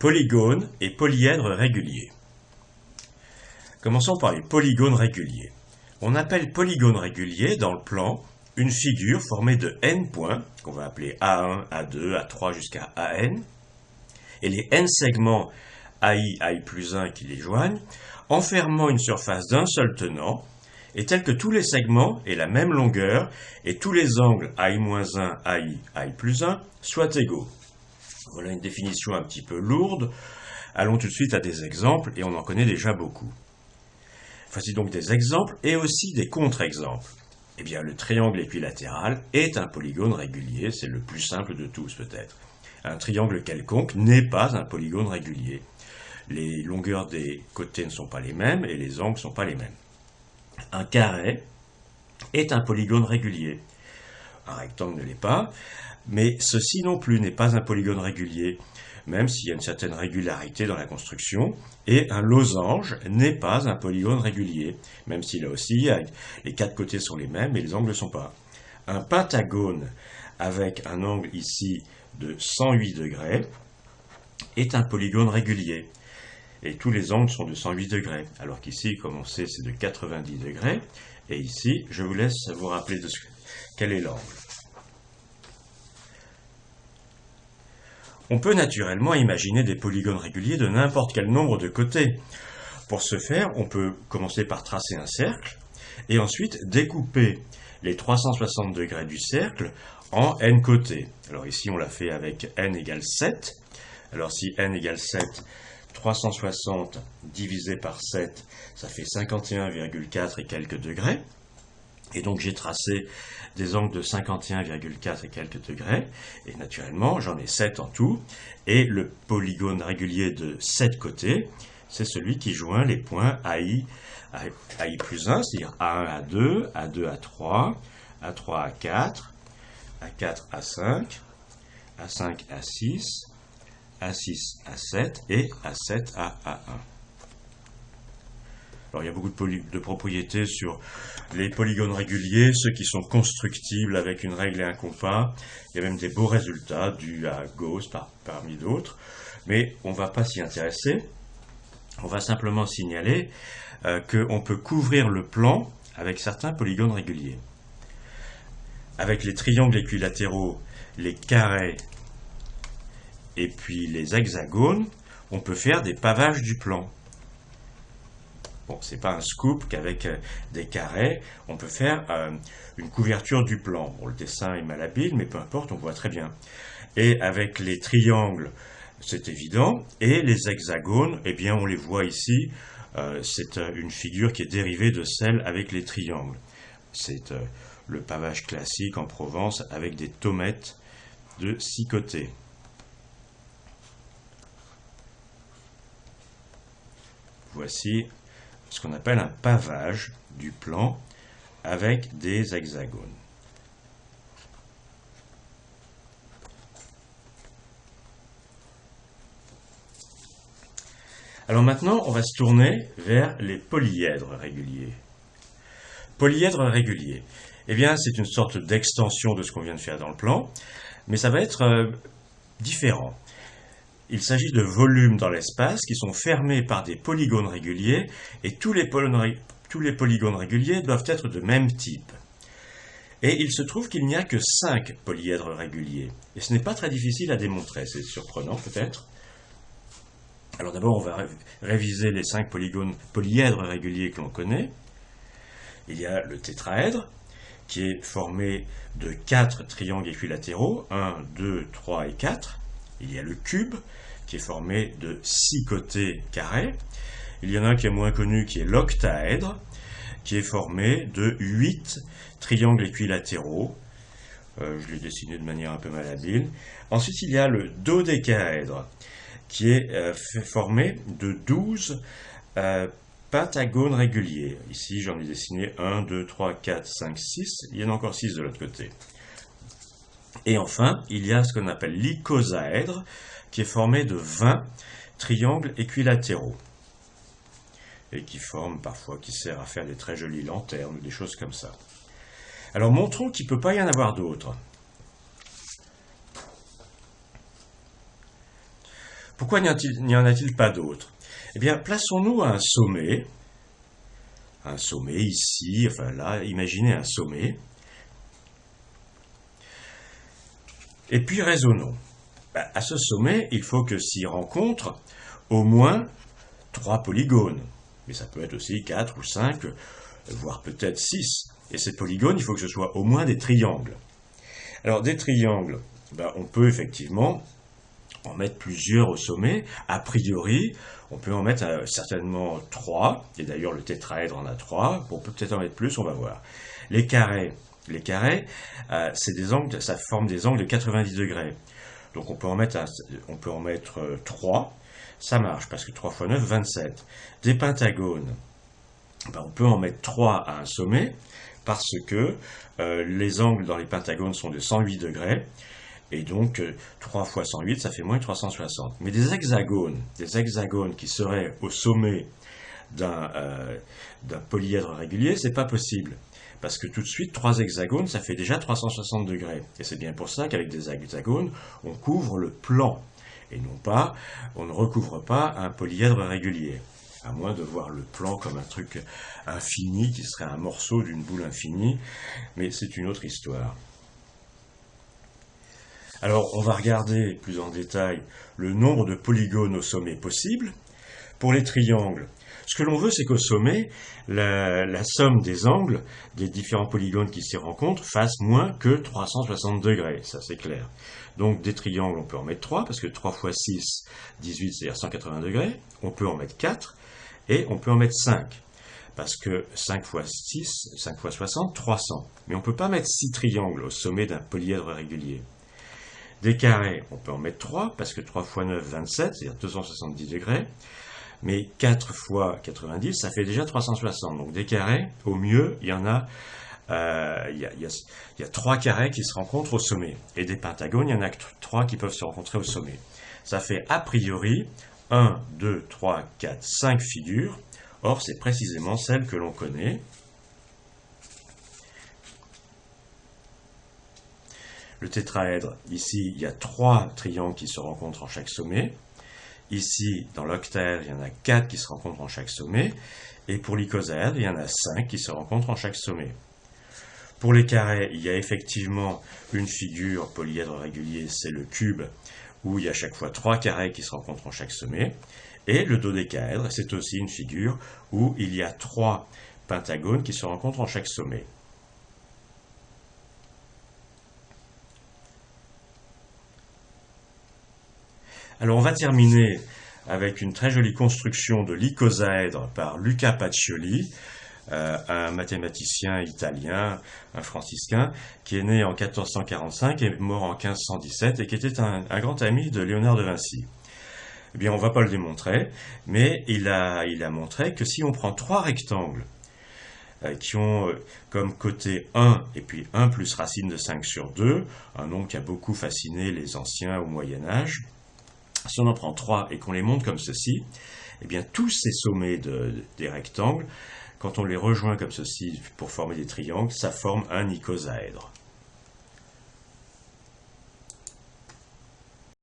Polygones et polyèdres réguliers. Commençons par les polygones réguliers. On appelle polygone régulier dans le plan une figure formée de n points, qu'on va appeler A1, A2, A3 jusqu'à AN, et les n segments AI, AI plus 1 qui les joignent, enfermant une surface d'un seul tenant, et tel que tous les segments aient la même longueur et tous les angles AI-1, AI, AI plus 1 soient égaux. Voilà une définition un petit peu lourde. Allons tout de suite à des exemples, et on en connaît déjà beaucoup. Voici donc des exemples et aussi des contre-exemples. Eh bien, le triangle équilatéral est un polygone régulier, c'est le plus simple de tous peut-être. Un triangle quelconque n'est pas un polygone régulier. Les longueurs des côtés ne sont pas les mêmes et les angles ne sont pas les mêmes. Un carré est un polygone régulier. Un rectangle ne l'est pas, mais ceci non plus n'est pas un polygone régulier, même s'il y a une certaine régularité dans la construction, et un losange n'est pas un polygone régulier, même si là aussi les quatre côtés sont les mêmes et les angles ne sont pas. Un pentagone avec un angle ici de 108 degrés est un polygone régulier, et tous les angles sont de 108 degrés, alors qu'ici, comme on sait, c'est de 90 degrés, et ici, je vous laisse vous rappeler de quel est l'angle. On peut naturellement imaginer des polygones réguliers de n'importe quel nombre de côtés. Pour ce faire, on peut commencer par tracer un cercle et ensuite découper les 360 degrés du cercle en n côtés. Alors ici, on l'a fait avec n égale 7. Alors si n égale 7, 360 divisé par 7, ça fait 51,4 et quelques degrés. Et donc j'ai tracé des angles de 51,4 et quelques degrés, et naturellement j'en ai 7 en tout, et le polygone régulier de 7 côtés, c'est celui qui joint les points AI plus 1, c'est-à-dire A1, A2, A2, A3, A3, A4, A4, A5, A5, A6, A6, A7 et A7, A1. Alors, il y a beaucoup de propriétés sur les polygones réguliers, ceux qui sont constructibles avec une règle et un compas. Il y a même des beaux résultats dus à Gauss parmi d'autres. Mais on ne va pas s'y intéresser. On va simplement signaler qu'on peut couvrir le plan avec certains polygones réguliers. Avec les triangles équilatéraux, les carrés et puis les hexagones, on peut faire des pavages du plan. Bon, c'est pas un scoop qu'avec des carrés, on peut faire une couverture du plan. Bon, le dessin est malhabile, mais peu importe, on voit très bien. Et avec les triangles, c'est évident. Et les hexagones, eh bien, on les voit ici. C'est une figure qui est dérivée de celle avec les triangles. C'est le pavage classique en Provence avec des tommettes de 6 côtés. Voici ce qu'on appelle un pavage du plan avec des hexagones. Alors maintenant, on va se tourner vers les polyèdres réguliers. Polyèdres réguliers, eh bien, c'est une sorte d'extension de ce qu'on vient de faire dans le plan, mais ça va être différent. Il s'agit de volumes dans l'espace qui sont fermés par des polygones réguliers, et tous les polygones réguliers doivent être de même type. Et il se trouve qu'il n'y a que 5 polyèdres réguliers. Et ce n'est pas très difficile à démontrer, c'est surprenant peut-être. Alors d'abord, on va réviser les 5 polyèdres réguliers que l'on connaît. Il y a le tétraèdre, qui est formé de 4 triangles équilatéraux, 1, 2, 3 et 4. Il y a le cube, qui est formé de 6 côtés carrés. Il y en a un qui est moins connu, qui est l'octaèdre, qui est formé de 8 triangles équilatéraux. Je l'ai dessiné de manière un peu malhabile. Ensuite, il y a le dodécaèdre, qui est formé de 12 pentagones réguliers. Ici, j'en ai dessiné 1, 2, 3, 4, 5, 6. Il y en a encore 6 de l'autre côté. Et enfin, il y a ce qu'on appelle l'icosaèdre, qui est formé de 20 triangles équilatéraux. Et qui sert à faire des très jolies lanternes, des choses comme ça. Alors montrons qu'il ne peut pas y en avoir d'autres. Pourquoi n'y en a-t-il pas d'autres? Eh bien, plaçons-nous à un sommet ici, enfin là, imaginez un sommet, et puis raisonnons. À ce sommet, il faut que s'y rencontrent au moins 3 polygones, mais ça peut être aussi 4 ou 5, voire peut-être 6. Et ces polygones, il faut que ce soit au moins des triangles. Alors des triangles, on peut effectivement en mettre plusieurs au sommet. A priori, on peut en mettre certainement 3, et d'ailleurs le tétraèdre en a 3, on peut peut-être en mettre plus, on va voir. Les carrés, c'est des angles, ça forme des angles de 90 degrés. Donc on peut en mettre 3, ça marche, parce que 3 fois 9, 27. Des pentagones, on peut en mettre 3 à un sommet, parce que les angles dans les pentagones sont de 108 degrés, et donc 3 fois 108, ça fait moins que 360. Mais des hexagones qui seraient au sommet d'un polyèdre régulier, c'est pas possible. Parce que tout de suite, 3 hexagones, ça fait déjà 360 degrés. Et c'est bien pour ça qu'avec des hexagones, on couvre le plan. Et non pas, on ne recouvre pas un polyèdre régulier. À moins de voir le plan comme un truc infini, qui serait un morceau d'une boule infinie. Mais c'est une autre histoire. Alors, on va regarder plus en détail le nombre de polygones au sommet possible. Pour les triangles, ce que l'on veut, c'est qu'au sommet, la somme des angles des différents polygones qui s'y rencontrent fasse moins que 360 degrés, ça c'est clair. Donc des triangles, on peut en mettre 3, parce que 3 fois 6, 18, c'est-à-dire 180 degrés. On peut en mettre 4, et on peut en mettre 5, parce que 5 fois 6, 5 fois 60, 300. Mais on ne peut pas mettre 6 triangles au sommet d'un polyèdre régulier. Des carrés, on peut en mettre 3, parce que 3 fois 9, 27, c'est-à-dire 270 degrés. Mais 4 fois 90, ça fait déjà 360. Donc des carrés, au mieux, il y en a, il y a 3 carrés qui se rencontrent au sommet. Et des pentagones, il y en a que 3 qui peuvent se rencontrer au sommet. Ça fait a priori 1, 2, 3, 4, 5 figures. Or, c'est précisément celle que l'on connaît. Le tétraèdre, ici, il y a 3 triangles qui se rencontrent en chaque sommet. Ici, dans l'octaèdre, il y en a 4 qui se rencontrent en chaque sommet. Et pour l'icosaèdre, il y en a 5 qui se rencontrent en chaque sommet. Pour les carrés, il y a effectivement une figure polyèdre régulier, c'est le cube, où il y a chaque fois 3 carrés qui se rencontrent en chaque sommet. Et le dodécaèdre, c'est aussi une figure où il y a 3 pentagones qui se rencontrent en chaque sommet. Alors on va terminer avec une très jolie construction de l'icosaèdre par Luca Pacioli, un mathématicien italien, un franciscain, qui est né en 1445 et mort en 1517 et qui était un grand ami de Léonard de Vinci. Eh bien, on ne va pas le démontrer, mais il a montré que si on prend 3 rectangles qui ont comme côté 1 et puis 1 plus racine de 5 sur 2, un nombre qui a beaucoup fasciné les anciens au Moyen-Âge, si on en prend 3 et qu'on les monte comme ceci, eh bien tous ces sommets des rectangles, quand on les rejoint comme ceci pour former des triangles, ça forme un icosaèdre.